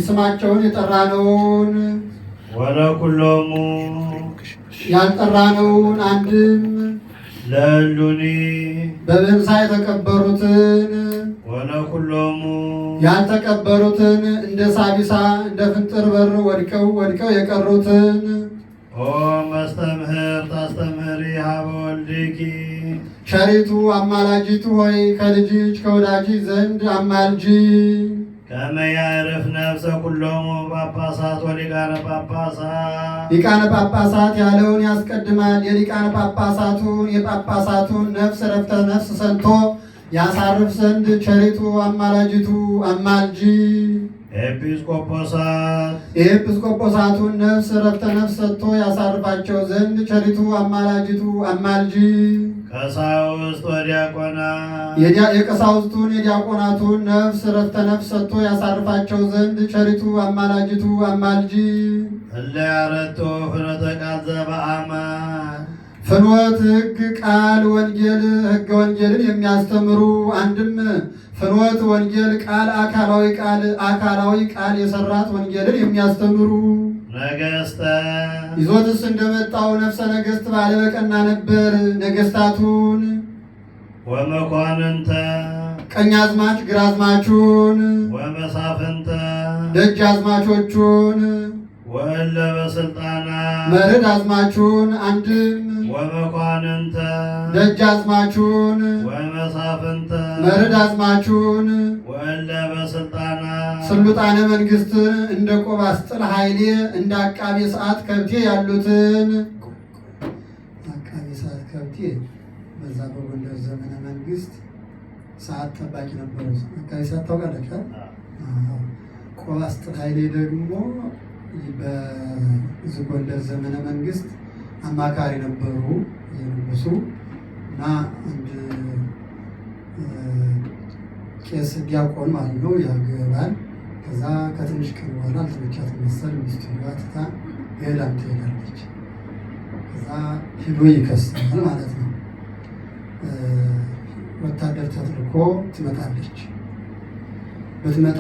ስማቸውን የጠራነውን ወለኩሎሙ ያልጠራነውን አንድም ለሉኒ በብህንሳ የተቀበሩትን ወለኩሎሙ ያልተቀበሩትን እንደ ሳቢሳ እንደ ፍንጥር በር ወድቀው የቀሩትን ኦ መስተምህር ታስተምህሪ ሀበ ወልድኪ ቸሪቱ አማላጅቱ ሆይ ከልጅሽ ከወዳጅ ዘንድ አማልጂ። ከመ ያዕርፍ ነፍሰ ኩሎሙ ጳጳሳት ወሊቃነ ጳጳሳት ሊቃነ ጳጳሳት ያለውን ያስቀድማል። የሊቃነ የጳጳሳቱን ነፍስ ረፍተ ነፍስ ሰጥቶ ያሳርፍ ዘንድ ቸሪቱ አማላጅቱ አማልጂ። የኤጲስቆጶሳቱን ነፍስ ረፍተ ነፍስ ሰጥቶ ያሳርፋቸው ዘንድ ቸሪቱ አማላጅቱ አማልጂ። ቀሳውስት ወዲያቆናት የቀሳውስቱን የዲያቆናቱን ነፍስ ረፍተ ነፍስ ሰጥቶ ያሳርፋቸው ዘንድ ቸሪቱ አማላጅቱ አማልጂ። እለ ያረቶ ፍኖተ ቃል ዘበአማን ፍኖት ሕግ ቃል ወንጌል ሕገ ወንጌልን የሚያስተምሩ አንድም ፍኖት ወንጌል ቃል አካላዊ ቃል የሰራት ወንጌልን የሚያስተምሩ ነገስተ ይዞትስ እንደመጣው ነፍሰ ነገስት ባለበቀና ነበር። ነገስታቱን ወመኳንንተ ቀኛዝማች ግራዝማቹን ወመሳፍንተ ደጃዝማቾቹን ወእለ በስልጣናት መርድ አዝማቹን አንድም ወመኳንንተ ደጃዝማቹን ወመሳፍንተ መርድ አዝማቹን ወእለ በስልጣናት ስልጣነ መንግስትን እንደ ቆባስጥል ኃይሌ እንደ አቃቤ ሰዓት ከብቴ ያሉትን አቃቤ ሰዓት ከብቴ በዛ በጎንደር ዘመነ መንግስት ሰዓት ጠባቂ ነበሩ። አቃቤ ሰዓት ታውቃለች። ቆባስጥል ኃይሌ ደግሞ በዚህ ጎንደር ዘመነ መንግስት አማካሪ ነበሩ የንጉሱ እና አንድ ቄስ ዲያቆን ማለት ነው ያገባል። ከዛ ከትንሽ ቀን በኋላ አልተመቻትም መሰል ሚስቱ ትታ ገዳም ትሄዳለች። ከዛ ሂዶ ይከሳል ማለት ነው። ወታደር ተልኮ ትመጣለች። ብትመጣ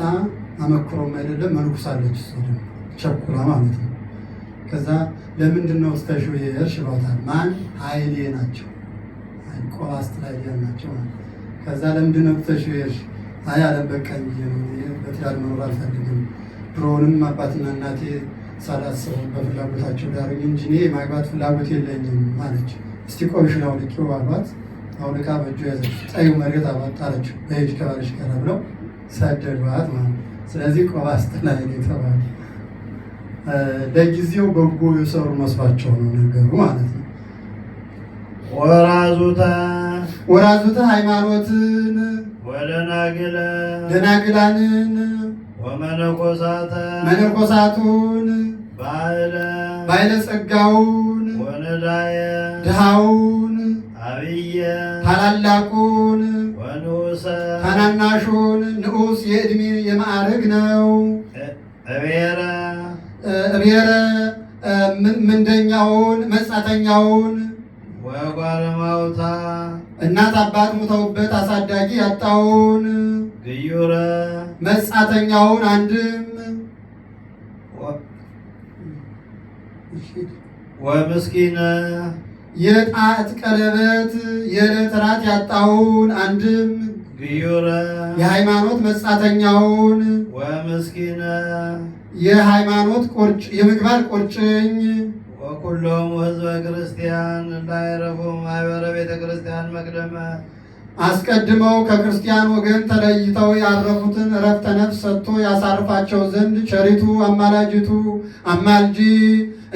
አመክሮም አይደለም መንኩሳለች። እሷ ደግሞ ቸኩላ ማለት ነው። ከዛ ለምንድን ነው ስተሹ የሄድሽ ይሏታል። ማን ኃይሌ ናቸው ቆባስጥል ኃይሌ ናቸው ማለት። ከዛ ለምንድን ነው ስተሹ የሄድሽ? አይ አለም በቃኝ በትዳር መኖር አልፈልግም። ድሮውንም አባትና እናቴ ሳላስበው በፍላጎታቸው ዳሩኝ እንጂ እኔ የማግባት ፍላጎት የለኝም ማለች። እስቲ ቆብሽን አውልቂው አሏት። አውልቃ በእጁ ያዘች። ጠዩ መሬት አባጣለችው። በሄጅ ከባልሽ ጋር ብለው ሰደዷት ማለት። ስለዚህ ቆባስጥል ኃይሌ ተባሉ። ለጊዜው በጎ የሰሩ መስሏቸው ነው ነገሩ ማለት ነው። ወራዙተ ሃይማኖትን ደናግላንን መነኮሳቱን ባይለ ጸጋውን ድሃውን ታላላቁን ታናናሹን ንዑስ የዕድሜ የማዕረግ ነው። እቤረ ምንደኛውን መጻተኛውን ወጓለማውታ እናት አባት ሙተውበት አሳዳጊ ያጣውን ግዩረ መጻተኛውን አንድም ወምስኪነ የጣት ቀለበት የዕለት ራት ያጣውን አንድም ግዩረ የሃይማኖት መጻተኛውን ወምስኪነ የሃይማኖት የምግባር ቁርጭኝ ወኩሎሙ ህዝበ ክርስቲያን እንዳይረፉ ማህበረ ቤተ ክርስቲያን መቅደመ አስቀድመው ከክርስቲያን ወገን ተለይተው ያረፉትን እረፍተ ነፍስ ሰጥቶ ያሳርፋቸው ዘንድ ቸሪቱ አማላጅቱ አማልጂ።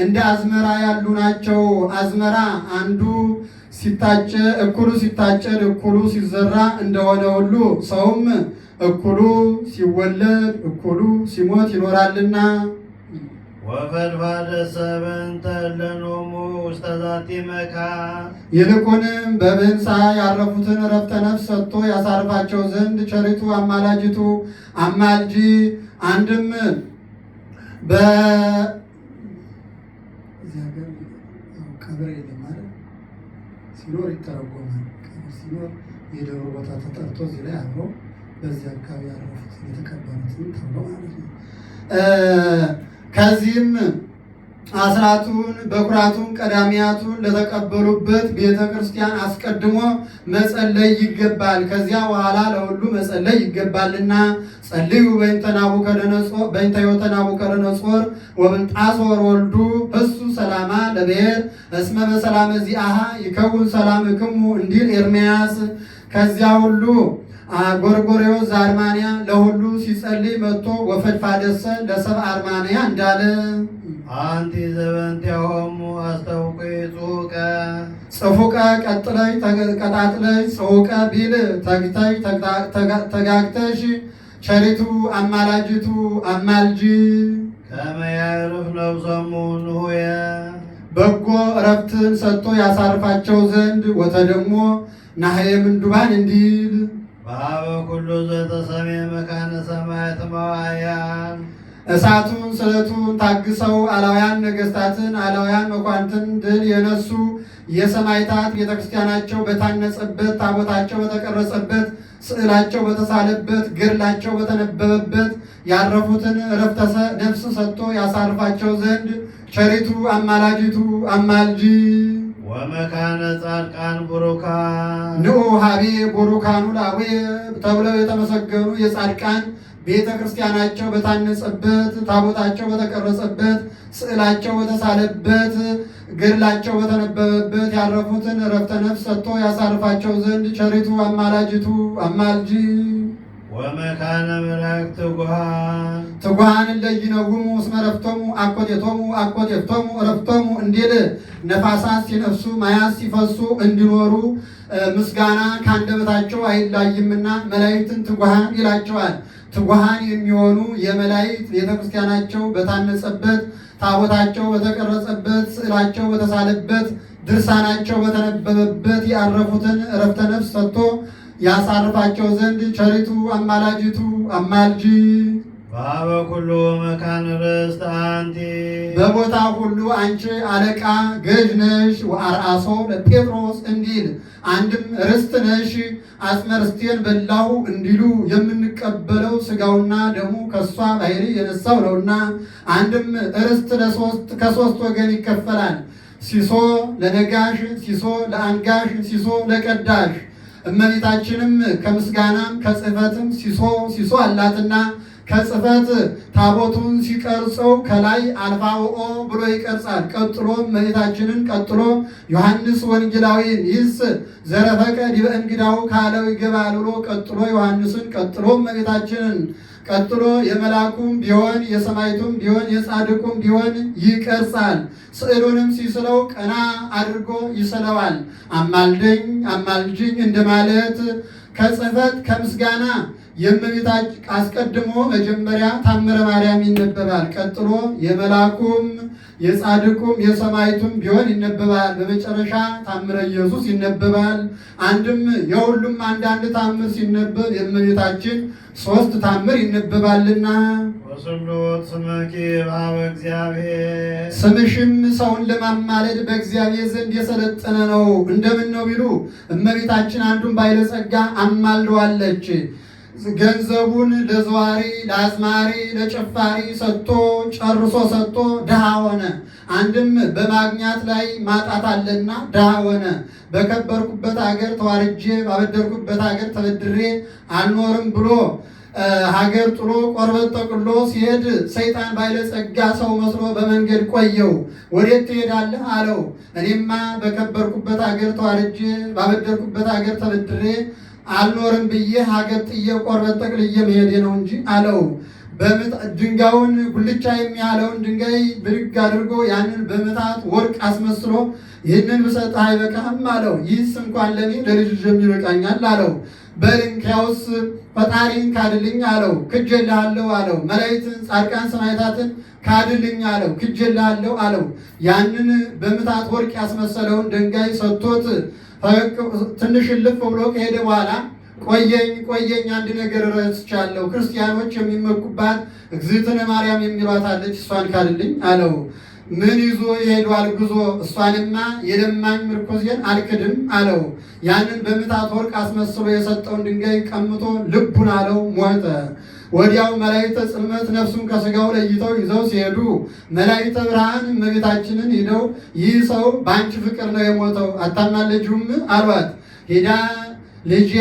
እንደ አዝመራ ያሉ ናቸው። አዝመራ አንዱ እኩሉ ሲታጨድ እኩሉ ሲዘራ እንደሆነ ሁሉ ሰውም እኩሉ ሲወለድ እኩሉ ሲሞት ይኖራልና። ወፈድፋደ ሰብእንተ እለኖሙ ውስተ ዛቲ መካን ይልቁንም በብህንሳ ያረፉትን እረፍተ ነፍስ ሰጥቶ ያሳርፋቸው ዘንድ ቸሪቱ አማላጅቱ አማልጂ። አንድም ቀብር የለም ማለት ሲኖር ይተረጎማል። ሲኖር የደብሩ ቦታ ተጠርቶ እዚህ ላይ አብሮ በዚህ አካባቢ ያረፉት የተቀበሩትን ተብሎ ማለት ነው። ከዚህም አስራቱን በኩራቱን ቀዳሚያቱን ለተቀበሉበት ቤተ ክርስቲያን አስቀድሞ መጸለይ ይገባል። ከዚያ በኋላ ለሁሉ መጸለይ ይገባልና ጸልዩ በእንተ ሕይወተ ናቡከደነፆር ወብልጣሶር ወልዱ እሱ ሰላማ ለብሔር እስመ በሰላመ ዚአሃ ይከውን ሰላምክሙ እንዲል ኤርምያስ። ከዚያ ሁሉ ጎርጎርዮስ ዘአርማንያ ለሁሉ ሲጸልይ መጥቶ ወፈድፋደሰ ለሰብአ አርማንያ እንዳለ አንቲ ዘበንቲሆሙ አስተውቂ ጽፉቀ ቀጥለሽ ቀጣጥለሽ ጽሁቀ ቢል ተግተሽ ተጋግተሽ ቸሪቱ አማላጅቱ አማልጂ ከመ ያዕርፍ ነፍሶሙ ንሁየ በጎ እረፍትን ሰጥቶ ያሳርፋቸው ዘንድ ወተደሞ ናህየ ምንዱባን እንዲል በሀበ ኩሉ ዘተሰሜ መካነ ሰማያት መዋዕያን እሳቱን ስለቱን ታግሰው አላውያን ነገስታትን አላውያን መኳንንትን ድል የነሱ የሰማዕታት ቤተክርስቲያናቸው በታነጸበት ታቦታቸው በተቀረጸበት ስዕላቸው በተሳለበት ገድላቸው በተነበበበት ያረፉትን ዕረፍተ ነፍስ ሰጥቶ ያሳርፋቸው ዘንድ ቸሪቱ አማላጅቱ አማልጂ ወመካነ ጻድቃን ቡሩካን ንዑ ሀቤ ቡሩካኑ ላዌ ተብለው የተመሰገኑ የጻድቃን ቤተ ክርስቲያናቸው በታነጸበት ታቦታቸው በተቀረጸበት ስዕላቸው በተሳለበት ገድላቸው በተነበበበት ያረፉትን ዕረፍተ ነፍስ ሰጥቶ ያሳርፋቸው ዘንድ ቸሪቱ አማላጅቱ አማልጂ ወመካነ መላእክት ትጉሃን ለይነጉሙ እስመ ዕረፍቶሙ አኮቴቶሙ አኮቴቶሙ ዕረፍቶሙ እንዲል ነፋሳት ሲነፍሱ ማያት ሲፈሱ እንዲኖሩ ምስጋና ከአንደበታቸው አይላይምና መላእክትን ትጉሃን ይላቸዋል። ትጉሃን የሚሆኑ የመላእክት ቤተክርስቲያናቸው በታነጸበት ታቦታቸው በተቀረጸበት ስዕላቸው በተሳለበት ድርሳናቸው በተነበበበት ያረፉትን ዕረፍተ ነፍስ ሰጥቶ ያሳርፋቸው ዘንድ ቸሪቱ አማላጅቱ አማልጂ በሀበ ኩሉ መካነ ርስት አንቲ በቦታ ሁሉ አንቺ አለቃ ገዥ ነሽ። ወአርአሶ ለጴጥሮስ እንዲል አንድም ርስት ነሽ። አጽመ ርስቴን በላሁ እንዲሉ የምንቀበለው ስጋውና ደሙ ከሷ ባሕሪ የነሳው ነውና። አንድም ርስት ከሶስት ወገን ይከፈላል። ሲሶ ለነጋሽ፣ ሲሶ ለአንጋሽ፣ ሲሶ ለቀዳሽ። እመቤታችንም ከምስጋናም ከጽሕፈትም ሲሶ አላትና ከጽሕፈት ታቦቱን ሲቀርጸው ከላይ አልፋውኦ ብሎ ይቀርጻል። ቀጥሎ እመቤታችንን ቀጥሎ ዮሐንስ ወንጌላዊን ይስ ዘረፈቀ ዲበ እንግዳው ካለው ይገባል ብሎ ቀጥሎ ዮሐንስን ቀጥሎ እመቤታችንን ቀጥሎ የመላኩም ቢሆን የሰማይቱም ቢሆን የጻድቁም ቢሆን ይቀርጻል። ስዕሉንም ሲስለው ቀና አድርጎ ይስለዋል። አማልደኝ አማልጅኝ እንደማለት ከጽሕፈት ከምስጋና የእመቤታችን አስቀድሞ መጀመሪያ ታምረ ማርያም ይነበባል። ቀጥሎ የመላኩም የጻድቁም የሰማይቱም ቢሆን ይነበባል። በመጨረሻ ታምረ ኢየሱስ ይነበባል። አንድም የሁሉም አንዳንድ ታምር ሲነበብ የእመቤታችን 3 ታምር ይነበባልና ወስሉት ስምኪ በሀበ እግዚአብሔር ስምሽም ሰውን ለማማለድ በእግዚአብሔር ዘንድ የሰለጠነ ነው። እንደምን ነው ቢሉ እመቤታችን አንዱን ባለጸጋ አማልደዋለች። ገንዘቡን ለዘዋሪ ለአዝማሪ ለጨፋሪ ሰጥቶ ጨርሶ ሰጥቶ ድሃ ሆነ። አንድም በማግኛት ላይ ማጣት አለና ድሃ ሆነ። በከበርኩበት ሀገር ተዋርጄ ባበደርኩበት ሀገር ተበድሬ አልኖርም ብሎ ሀገር ጥሎ ቆርበት ጠቅሎ ሲሄድ ሰይጣን ባለጸጋ ሰው መስሎ በመንገድ ቆየው። ወዴት ትሄዳለህ አለው። እኔማ በከበርኩበት ሀገር ተዋርጄ ባበደርኩበት ሀገር ተበድሬ አልኖርም ብዬ ሀገር ጥዬ ቆርበት ጠቅልዬ መሄዴ ነው እንጂ አለው። ድንጋዩን ጉልቻ የሚያለውን ድንጋይ ብድግ አድርጎ ያንን በምታት ወርቅ አስመስሎ ይህንን ብሰጥህ አይበቃህም አለው። ይህስ እንኳን ለእኔ ለልጅ ይበቃኛል አለው። በል እንኪያውስ ፈጣሪን ካድልኝ አለው። ክጄልሃለሁ አለው። መላእክትን ጻድቃን ሰማዕታትን ካድልኝ አለው። ክጄልሃለሁ አለው። ያንን በምታት ወርቅ ያስመሰለውን ድንጋይ ሰጥቶት ትንሽ እልፍ ብሎ ከሄደ በኋላ ቆየኝ አንድ ነገር ረስቻለሁ። ክርስቲያኖች የሚመኩባት እግዝእትነ ማርያም የሚሏት አለች፣ እሷን ካድልኝ አለው። ምን ይዞ ይሄዷል ጉዞ? እሷንማ የለማኝ ምርኮዜን አልክድም አለው። ያንን በምታት ወርቅ አስመስሎ የሰጠውን ድንጋይ ቀምቶ ልቡን አለው ሞተ። ወዲያው መላእክተ ጽልመት ነፍሱን ከሥጋው ለይተው ይዘው ሲሄዱ መላእክተ ብርሃን እመቤታችንን ሂደው ይህ ሰው በአንቺ ፍቅር ነው የሞተው አታማልጂውም አሏት። ሄዳ ልጄ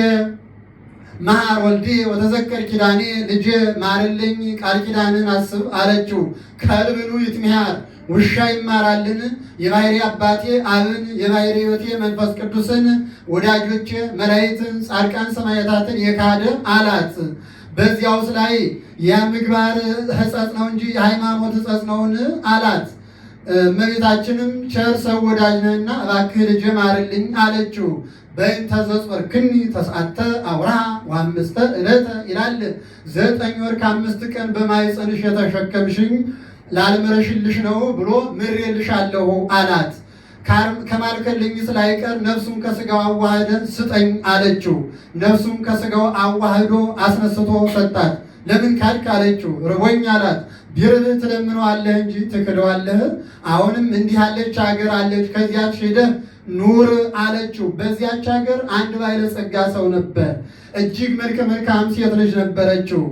መሐር ወልዴ ወተዘከር ኪዳኔ፣ ልጄ ማርልኝ ቃል ኪዳንን አስብ አለችው። ከልብኑ ይትሚሃር ውሻ ይማራልን? የባሕርይ አባቴ አብን የባሕርይ ሕይወቴ መንፈስ ቅዱስን ወዳጆቼ መላእክትን ጻድቃን ሰማዕታትን የካደ አላት። በዚያውስ ላይ የምግባር ሕጸጽ ነው እንጂ የሃይማኖት ሕጸጽ ነውን አላት። እመቤታችንም ቸር ሰው ወዳጅ ነህና እባክህ ልጄ ማርልኝ አለችው። በእንተ ዘጾርክኒ ተስዓተ አውራሃ ወአምስተ ዕለተ ይላል። 9 ወር ከ5 ቀን በማኅፀንሽ የተሸከምሽኝ ላልምረሽልሽ ነው ብሎ ምሬልሻለሁ አላት። ከማልከልኝ ስላይቀር ነፍሱን ከሥጋው አዋህደን ስጠኝ አለችው። ነፍሱን ከሥጋው አዋህዶ አስነስቶ ሰጣት። ለምን ካድክ አለችው። ርቦኝ አላት። ቢርብህ ትለምነዋለህ እንጂ ትክደዋለህ? አሁንም እንዲህ ያለች ሀገር አለች፣ ከዚያች ሄደህ ኑር አለችው። በዚያች ሀገር አንድ ባለጸጋ ሰው ነበር። እጅግ መልከ መልካም ሴት ልጅ ነበረችው።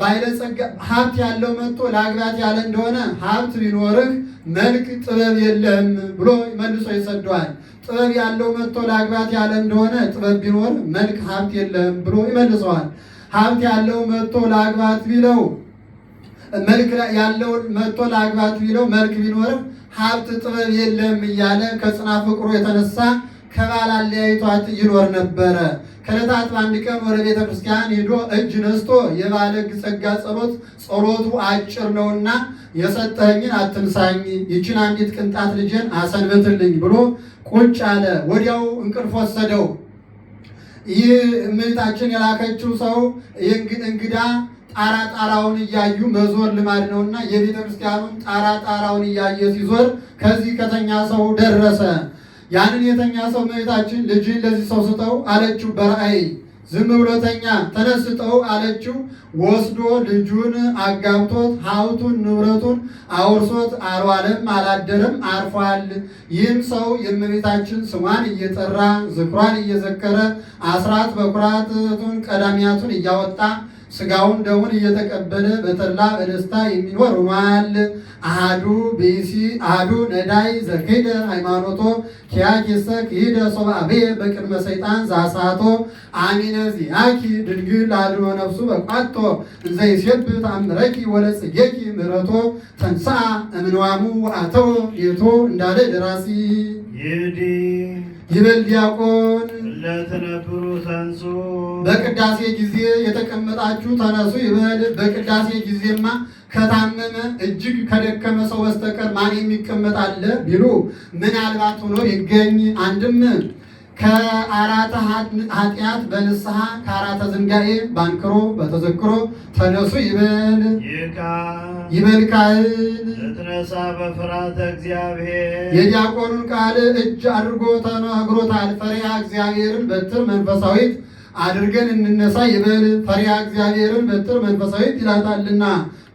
ባለጸጋ ሀብት ያለው መጥቶ ለአግባት ያለ እንደሆነ ሀብት ቢኖርህ መልክ ጥበብ የለህም ብሎ መልሶ ይሰደዋል። ጥበብ ያለው መጥቶ ለአግባት ያለ እንደሆነ ጥበብ ቢኖር መልክ ሀብት የለህም ብሎ ይመልሰዋል። ሀብት ያለው መጥቶ ለአግባት ቢለው መልክ ያለው መጥቶ ለአግባት ቢለው መልክ ቢኖርህ ሀብት ጥበብ የለህም እያለ ከጽና ፍቅሩ የተነሳ ከባል አለያይቷት ይኖር ነበረ። ከዕለታት በአንድ ቀን ወደ ቤተ ክርስቲያን ሄዶ እጅ ነስቶ የባለ ጸጋ ጸሎቱ አጭር ነውና የሰጠኸኝን አትንሳኝ፣ ይችን አንዲት ቅንጣት ልጄን አሰንብትልኝ ብሎ ቁጭ አለ። ወዲያው እንቅልፍ ወሰደው። ይህ እመቤታችን የላከችው ሰው እንግዳ ጣራውን እያዩ መዞር ልማድ ነውና የቤተ ክርስቲያኑን ጣራውን እያየ ሲዞር ከዚህ ከተኛ ሰው ደረሰ። ያንን የተኛ ሰው እመቤታችን ልጅን ለዚህ ሰው ስጠው አለችው። በራእይ ዝም ብሎ ተኛ። ተነስተው አለችው። ወስዶ ልጁን አጋብቶት ሀብቱን ንብረቱን አውርሶት አልዋለም አላደረም አርፏል። ይህም ሰው የእመቤታችን ስሟን እየጠራ ዝክሯን እየዘከረ አስራት በኩራቱን ቀዳሚያቱን እያወጣ ስጋውን ደሙን እየተቀበለ በተድላ በደስታ የሚኖር ሆኗል። አሃዱ ብእሲ አሃዱ ነዳይ ዘክህደ ሃይማኖቶ ኪያኪሰ ክሂደ ሶብአቤ በቅድመ ሰይጣን ዛሳቶ አሚነ ዚአኪ ድንግል አድኖ ነፍሱ በቋቶ እንዘ ይሴብሕ ተአምረኪ ወለጽጌኪ ምሕረቶ ተንሥአ እምንዋሙ ወአተወ ቤቶ እንዳለ ደራሲ ይበል ዲያቆን ለተነብሩ ተንሱ። በቅዳሴ ጊዜ የተቀመጣችሁ ተነሱ ይበል። በቅዳሴ ጊዜማ ከታመመ እጅግ ከደከመ ሰው በስተቀር ማን የሚቀመጥ አለ ቢሉ ምናልባት ሆኖ ይገኝ። አንድም ከአራተ ኃጢአት በንስሐ ከአራተ ዝንጋኤ ባንክሮ በተዘክሮ ተነሱ ይበል ይበል ካህን ለትነሳ በፍርሃተ እግዚአብሔር የዲያቆኑን ቃል እጅ አድርጎ ተናግሮታል። ፈሪሃ እግዚአብሔርን በትር መንፈሳዊት አድርገን እንነሳ ይበል። ፈሪሃ እግዚአብሔርን በትር መንፈሳዊት ይላታልና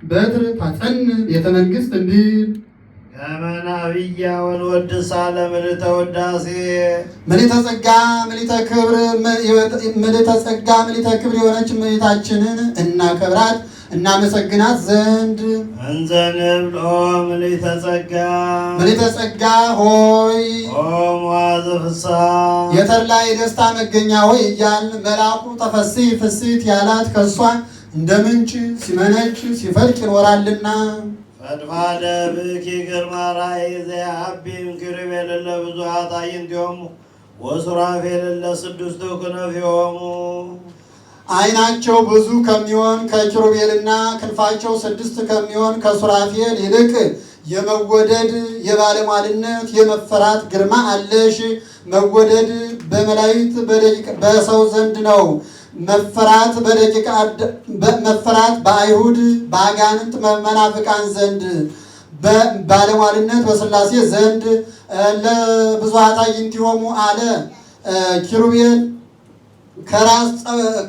በትር ታጸን ቤተ መንግሥት እንዲል ከመናብያ ወንወድሳ ለምልዕተ ውዳሴ ምልዕተ ጸጋ ምልዕተ ክብር ምልዕተ ጸጋ ምልዕተ ክብር የሆነች እመቤታችንን እናከብራት እናመሰግናት ዘንድ እንዘ ንብል ኦ ምልዕተ ጸጋ ምልዕተ ጸጋ ሆይ ኦ መዋዕለ ፍስሐ የተድላ የደስታ መገኛ ሆይ እያልን መልአኩ ተፈሥሒ ፍሥሕት ያላት ከእሷ እንደ ምንጭ ሲመነጭ ሲፈልቅ ይኖራልና ፈድፋደ ብኪ ግርማ ራእይ ዘያሀቢም ኪሩቤል ለብዙኃት አዕይንቲሆሙ ወሱራፌል ለስድስቱ ክነፊሆሙ ዓይናቸው ብዙ ከሚሆን ከኪሩቤልና ክንፋቸው 6 ከሚሆን ከሱራፌል ይልቅ የመወደድ የባለሟልነት የመፈራት ግርማ አለሽ። መወደድ በመላእክት በሰው ዘንድ ነው። መፈራት በአይሁድ በአጋንንት መናፍቃን ዘንድ፣ ባለሟልነት በሥላሴ ዘንድ ለብዙኃት አዕይንቲሆሙ አለ። ኪሩቤል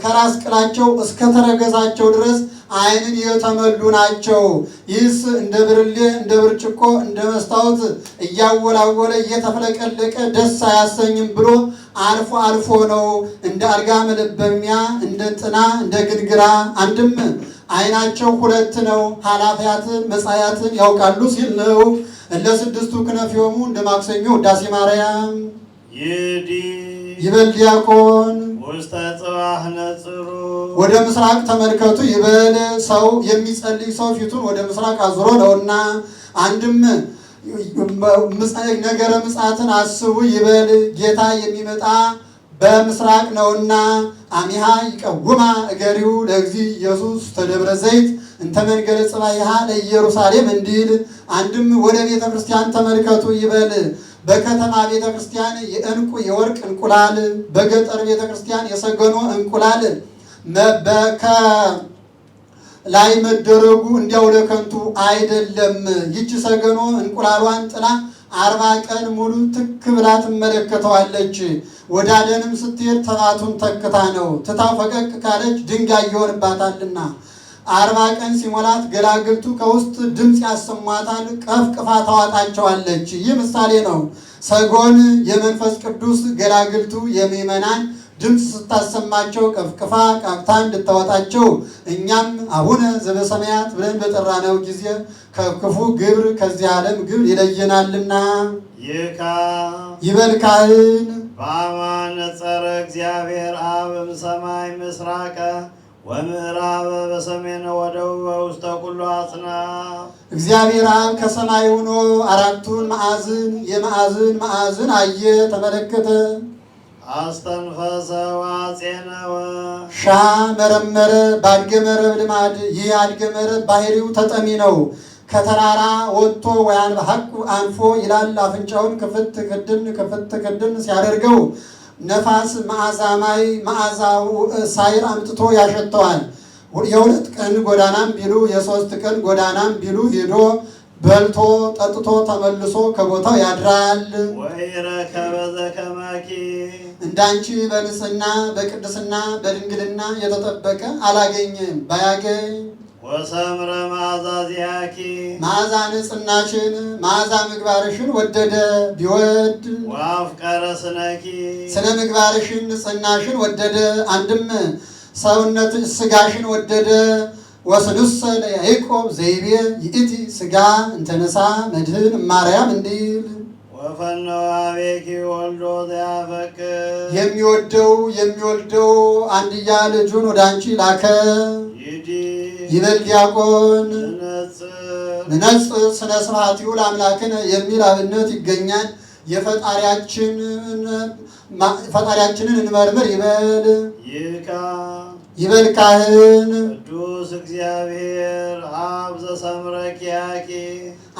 ከራስ ቅላቸው እስከ ተረገዛቸው ድረስ ዓይንን የተመሉ ናቸው። ይህስ እንደ ብርሌ እንደ ብርጭቆ እንደ መስታወት እያወላወለ እየተፍለቀለቀ ደስ አያሰኝም ብሎ አልፎ አልፎ ነው። እንደ አልጋ መለበሚያ እንደ ጥና እንደ ግንግራ አንድም ዓይናቸው ሁለት ነው። ኃላፊያትን መጻያትን ያውቃሉ ሲል ነው። እለ ስድስቱ ክነፊሆሙ እንደ ማክሰኞ ውዳሴ ማርያም ይበል ዲያቆን ውስተ ጽባሕ ነጽሩ ወደ ምስራቅ ተመልከቱ ይበል። ሰው የሚጸልይ ሰው ፊቱን ወደ ምስራቅ አዙሮ ነውና። አንድም ነገረ ምጽአትን አስቡ ይበል። ጌታ የሚመጣ በምስራቅ ነውና። አሚሃ ይቀውማ እገሪው ለእግዚ ኢየሱስ ተደብረ ዘይት እንተ መንገለ ጽባይሃ ለኢየሩሳሌም እንዲል። አንድም ወደ ቤተ ክርስቲያን ተመልከቱ ይበል። በከተማ ቤተ ክርስቲያን የዕንቁ የወርቅ እንቁላል፣ በገጠር ቤተ ክርስቲያን የሰገኖ እንቁላል ላይ መደረጉ እንዲያው ለከንቱ አይደለም። ይቺ ሰገኖ እንቁላሏን ጥላ 40 ቀን ሙሉ ትክ ብላ ትመለከተዋለች። ወደ አደንም ስትሄድ ተባቱን ተክታ ነው። ትታው ፈቀቅ ካለች ድንጋይ ይሆንባታልና 40 ቀን ሲሞላት ገላግልቱ ከውስጥ ድምፅ ያሰሟታል። ቀፍቅፋ ታዋጣቸዋለች። ይህ ምሳሌ ነው። ሰጎን የመንፈስ ቅዱስ፣ ገላግልቱ የምዕመናን ድምፅ ስታሰማቸው ቀፍቅፋ ቃቅታ እንድታወጣቸው እኛም አቡነ ዘበሰማያት ብለን በጠራነው ጊዜ ከክፉ ግብር ከዚህ ዓለም ግብር ይለየናልና። ይበል ካህን በአማን ነጸረ እግዚአብሔር አብ እምሰማይ ምስራቀ ወምዕራበ በሰሜን ወደቡብ ውስተ ኩሉ አጽናፍ። እግዚአብሔር አብ ከሰማይ ሆኖ አራቱን ማዕዝን ማዕዝን አየ፣ ተመለከተ። አስተንፈሰ ወአጼነወ ሻ መረመረ በአድገ መረብ ልማድ። ይህ አድገ መረብ ባህሪው ተጠሚ ነው። ከተራራ ወጥቶ ወያን በሐቁ አንፎ ይላል። አፍንጫውን ክፍት ክድን ሲያደርገው ነፋስ መዓዛ ማይ መዓዛው ሳይር አምጥቶ ያሸተዋል። የ2 ቀን ጎዳናም ቢሉ የ3 ቀን ጎዳናም ቢሉ ሄዶ በልቶ ጠጥቶ ተመልሶ ከቦታው ያድራል። ወይረከበ ዘከመኪ እንዳንቺ በንጽህና በቅድስና በድንግልና የተጠበቀ አላገኘም። ባያገኝ ወሰምረ መዓዛ ዚአኪ መዓዛ ንጽህናሽን መዓዛ ምግባርሽን ወደደ። ቢወድ ወአፍቀረ ስነኪ ስነ ምግባርሽን ንጽህናሽን ወደደ። አንድም ሰውነት ስጋሽን ወደደ። ወስዱሰ ለያዕቆብ ዘይቤ ይእቲ ስጋ እንተነሳ መድህን ማርያም እንዲል ወፈነወ አቤኪ ወልዶ ዘያፈቅር የሚወልደው አንድያ ልጁን ወደ አንቺ ላከ። ይበል ዲያቆን ንነጽር ስነ ስብሐቲሁ ለአምላክነ የሚል አብነት ይገኛል። ፈጣሪያችንን እንመርምር ይበል። ይበል ካህን ቅዱስ እግዚአብሔር አብ ዘሰምረ ኪያኪ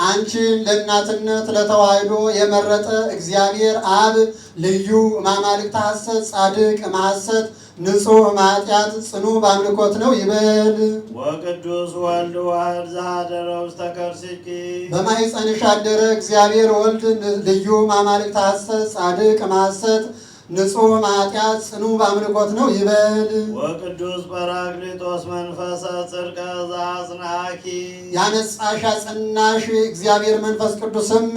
አንቺን ለእናትነት ለተዋሕዶ የመረጠ እግዚአብሔር አብ ልዩ ማማልክተ ሐሰት ጻድቅ ማሐሰት ንጹሕ ማጥያት ጽኑ በአምልኮት ነው ይበል። ወቅዱስ ወልድ ዋህድ ዘኀደረ ውስተ ከርሥኪ በማኅፀንሽ አደረ እግዚአብሔር ወልድ ልዩ ማማልክተ ሐሰት ጻድቅ ማሐሰት ንጹሕ ማጥያት ጽኑ በአምልኮት ነው ይበል። ወቅዱስ ጰራቅሊጦስ መንፈሰ ጽድቅ ዘአጽንዓኪ ያነጻሽ ያጸናሽ እግዚአብሔር መንፈስ ቅዱስም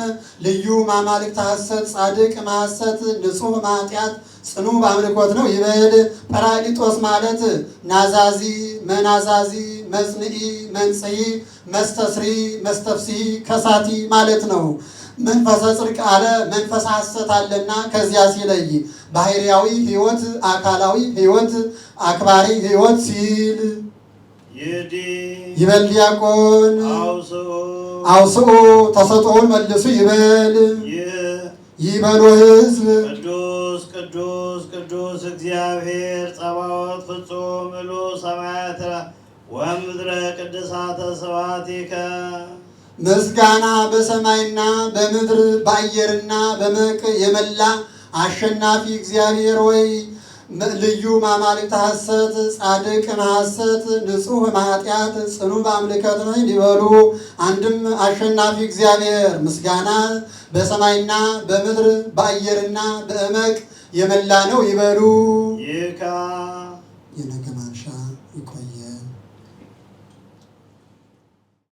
ልዩ ማማልክተ ሐሰት ጻድቅ ማሐሰት ንጹሕ ማጥያት ጽኑ በአምልኮት ነው ይበል። ጰራቅሊጦስ ማለት ናዛዚ መናዛዚ መጽንዒ መንጽሒ መስተስሪ መስተፍሲ ከሳቲ ማለት ነው። መንፈሰ ጽድቅ አለ መንፈስ ሐሰት አለና ከዚያ ሲለይ ባህርያዊ ሕይወት አካላዊ ሕይወት አክባሪ ሕይወት ሲል ይበል ዲያቆን አውስኡ ተሰጥኦውን መልሱ ይበል። ይበሉ ሕዝብ ቅዱስ ቅዱስ ቅዱስ እግዚአብሔር ጸባዖት ፍጹም ምሉ ሰማያት ወምድረ ቅድሳተ ስብሐቲከ ምስጋና በሰማይና በምድር በአየርና በመቅ የመላ አሸናፊ እግዚአብሔር ወይ ልዩ ማማልክት ሐሰት ጻድቅ ሐሰት ንጹሕ ማኃጢአት ጽኑ በአምልከት ነው ሊበሉ አንድም አሸናፊ እግዚአብሔር ምስጋና በሰማይና በምድር በአየርና በእመቅ የመላ ነው ይበሉ። ይካ ይነገማል